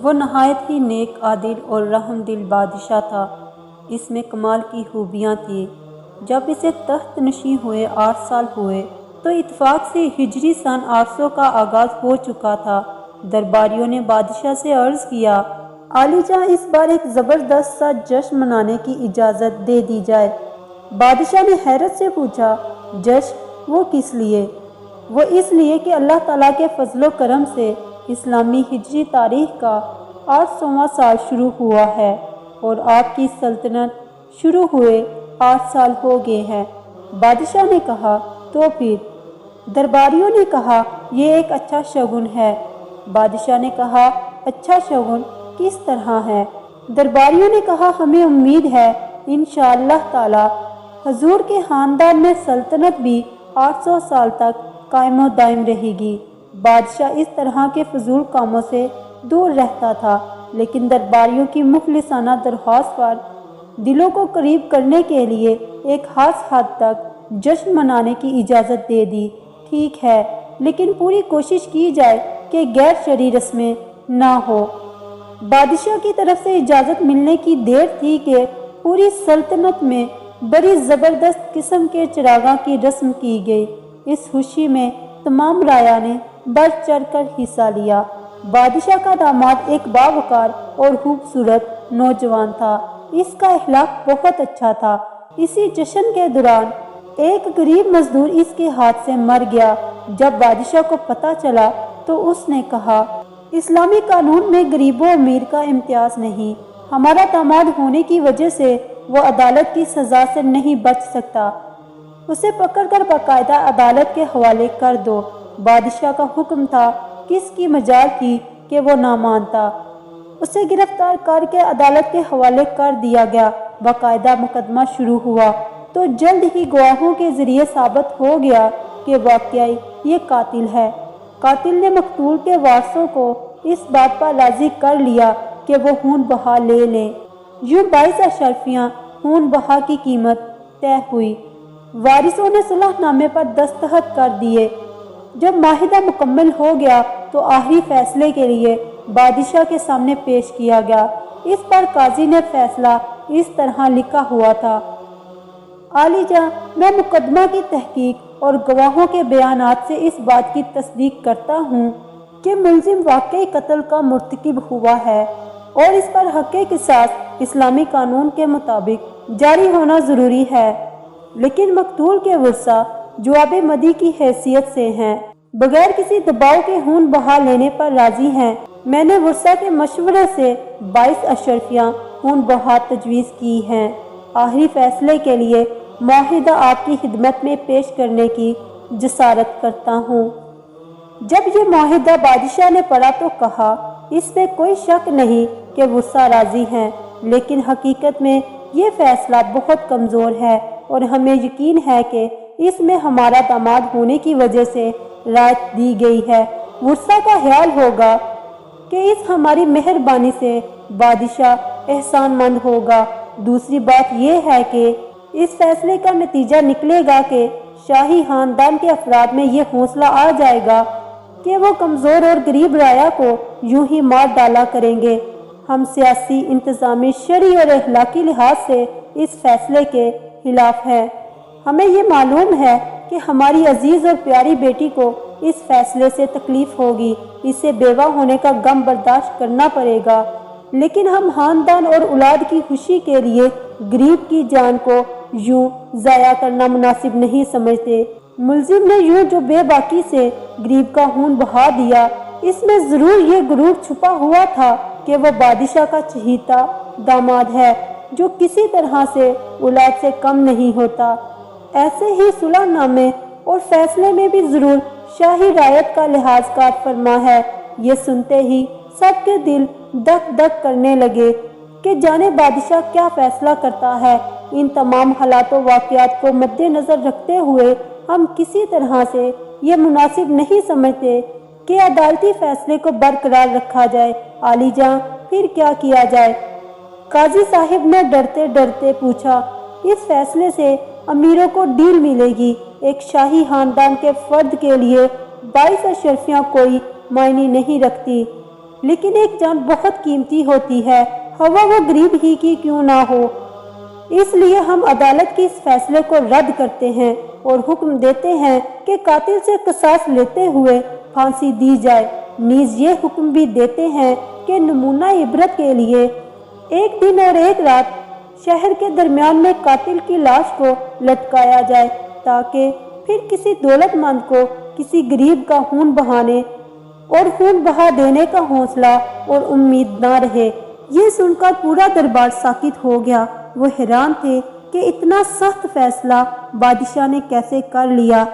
وہ نہایت ہی نیک، عادل اور رحم دل بادشاہ تھا۔ اس میں کمال کی خوبیاں تھیں۔ جب اسے تخت نشین ہوئے 8 سال ہوئے تو اتفاق سے ہجری سن 800 کا آغاز ہو چکا تھا۔ درباریوں نے بادشاہ سے عرض کیا، عالی جاں اس بار ایک زبردست سا جشن منانے کی اجازت دے دی جائے۔ بادشاہ نے حیرت سے پوچھا، جشن؟ وہ کس لیے؟ وہ اس لیے کہ اللہ تعالیٰ کے فضل و کرم سے اسلامی ہجری تاریخ کا 800واں سال شروع ہوا ہے اور آپ کی سلطنت شروع ہوئے 8 سال ہو گئے ہیں۔ بادشاہ نے کہا، تو پھر؟ درباریوں نے کہا، یہ ایک اچھا شگن ہے۔ بادشاہ نے کہا، اچھا شگن کس طرح ہے؟ درباریوں نے کہا، ہمیں امید ہے انشاءاللہ تعالی حضور کے خاندان میں سلطنت بھی 800 سال تک قائم و دائم رہے گی۔ بادشاہ اس طرح کے فضول کاموں سے دور رہتا تھا، لیکن درباریوں کی مخلصانہ درخواست پر دلوں کو قریب کرنے کے لیے ایک خاص حد تک جشن منانے کی اجازت دے دی۔ ٹھیک ہے، لیکن پوری کوشش کی جائے کہ غیر شرعی رسمیں نہ ہو۔ بادشاہ کی طرف سے اجازت ملنے کی دیر تھی کہ پوری سلطنت میں بڑی زبردست قسم کے چراغاں کی رسم کی گئی۔ اس خوشی میں تمام رعایا نے بڑھ چڑھ کر حصہ لیا۔ بادشاہ کا داماد ایک باوقار اور خوبصورت نوجوان تھا۔ اس کا اخلاق بہت اچھا تھا۔ اسی جشن کے دوران ایک غریب مزدور اس کے ہاتھ سے مر گیا۔ جب بادشاہ کو پتہ چلا تو اس نے کہا، اسلامی قانون میں غریب و امیر کا امتیاز نہیں۔ ہمارا داماد ہونے کی وجہ سے وہ عدالت کی سزا سے نہیں بچ سکتا۔ اسے پکڑ کر باقاعدہ عدالت کے حوالے کر دو۔ بادشاہ کا حکم تھا، کس کی مجال تھی کہ وہ نہ مانتا۔ اسے گرفتار کر کے عدالت کے حوالے کر دیا گیا۔ باقاعدہ مقدمہ شروع ہوا تو جلد ہی گواہوں کے ذریعے ثابت ہو گیا کہ واقعی یہ قاتل ہے۔ قاتل نے مقتول کے وارثوں کو اس بات پر راضی کر لیا کہ وہ خون بہا لے لیں۔ یوں 22 اشرفیاں خون بہا کی قیمت طے ہوئی۔ وارثوں نے صلح نامے پر دستخط کر دیے۔ جب معاہدہ مکمل ہو گیا تو آخری فیصلے کے لیے بادشاہ کے سامنے پیش کیا گیا۔ اس پر قاضی نے فیصلہ اس طرح لکھا ہوا تھا، عالی جاں، میں مقدمہ کی تحقیق اور گواہوں کے بیانات سے اس بات کی تصدیق کرتا ہوں کہ ملزم واقعی قتل کا مرتکب ہوا ہے اور اس پر حق قصاص اسلامی قانون کے مطابق جاری ہونا ضروری ہے، لیکن مقتول کے ورثاء جواب مدعی کی حیثیت سے ہیں، بغیر کسی دباؤ کے خون بہا لینے پر راضی ہیں۔ میں نے ورثاء کے مشورے سے 22 اشرفیاں خون بہا تجویز کی ہیں۔ آخری فیصلے کے لیے معاہدہ آپ کی خدمت میں پیش کرنے کی جسارت کرتا ہوں۔ جب یہ معاہدہ بادشاہ نے پڑھا تو کہا، اس میں کوئی شک نہیں کہ ورثاء راضی ہیں، لیکن حقیقت میں یہ فیصلہ بہت کمزور ہے اور ہمیں یقین ہے کہ اس میں ہمارا داماد ہونے کی وجہ سے رعایت دی گئی ہے۔ ورثاء کا خیال ہوگا کہ اس ہماری مہربانی سے بادشاہ احسان مند ہوگا۔ دوسری بات یہ ہے کہ اس فیصلے کا نتیجہ نکلے گا کہ شاہی خاندان کے افراد میں یہ حوصلہ آ جائے گا کہ وہ کمزور اور غریب رعایا کو یوں ہی مار ڈالا کریں گے۔ ہم سیاسی، انتظامی، شرعی اور اخلاقی لحاظ سے اس فیصلے کے خلاف ہیں۔ ہمیں یہ معلوم ہے کہ ہماری عزیز اور پیاری بیٹی کو اس فیصلے سے تکلیف ہوگی، اسے بیوہ ہونے کا غم برداشت کرنا پڑے گا، لیکن ہم خاندان اور اولاد کی خوشی کے لیے غریب کی جان کو یوں ضائع کرنا مناسب نہیں سمجھتے۔ ملزم نے یوں جو بے باکی سے غریب کا خون بہا دیا، اس میں ضرور یہ غرور چھپا ہوا تھا کہ وہ بادشاہ کا چہیتا داماد ہے جو کسی طرح سے اولاد سے کم نہیں ہوتا۔ ایسے ہی صلح نامے اور فیصلے میں بھی ضرور شاہی رعایت کا لحاظ کار فرما ہے۔ یہ سنتے ہی سب کے دل دک دک کرنے لگے کہ جانے بادشاہ کیا فیصلہ کرتا ہے۔ ان تمام حالات و واقعات کو مد نظر رکھتے ہوئے ہم کسی طرح سے یہ مناسب نہیں سمجھتے کہ عدالتی فیصلے کو برقرار رکھا جائے۔ عالی جاں، پھر کیا کیا جائے؟ قاضی صاحب نے ڈرتے ڈرتے پوچھا۔ اس فیصلے سے امیروں کو ڈیل ملے گی۔ ایک شاہی خاندان کے فرد کے لیے 22 اشرفیاں کوئی معنی نہیں رکھتی۔ لیکن ایک جان بہت قیمتی ہوتی ہے، ہوا وہ غریب ہی کی کیوں نہ ہو۔ اس لیے ہم عدالت کے اس فیصلے کو رد کرتے ہیں اور حکم دیتے ہیں کہ قاتل سے قصاص لیتے ہوئے پھانسی دی جائے۔ نیز یہ حکم بھی دیتے ہیں کہ نمونہ عبرت کے لیے ایک دن اور ایک رات شہر کے درمیان میں قاتل کی لاش کو لٹکایا جائے، تاکہ پھر کسی دولت مند کو کسی غریب کا خون بہانے اور خون بہا دینے کا حوصلہ اور امید نہ رہے۔ یہ سن کر پورا دربار ساکت ہو گیا۔ وہ حیران تھے کہ اتنا سخت فیصلہ بادشاہ نے کیسے کر لیا،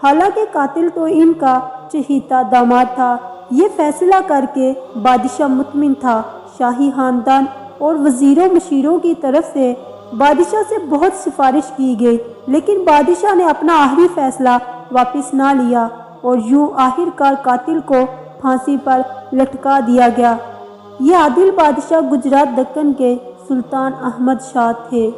حالانکہ قاتل تو ان کا چہیتا داماد تھا۔ یہ فیصلہ کر کے بادشاہ مطمئن تھا۔ شاہی خاندان اور وزیروں مشیروں کی طرف سے بادشاہ سے بہت سفارش کی گئی، لیکن بادشاہ نے اپنا آخری فیصلہ واپس نہ لیا اور یوں آخر کار قاتل کو پھانسی پر لٹکا دیا گیا۔ یہ عادل بادشاہ گجرات دکن کے سلطان احمد شاہ تھے۔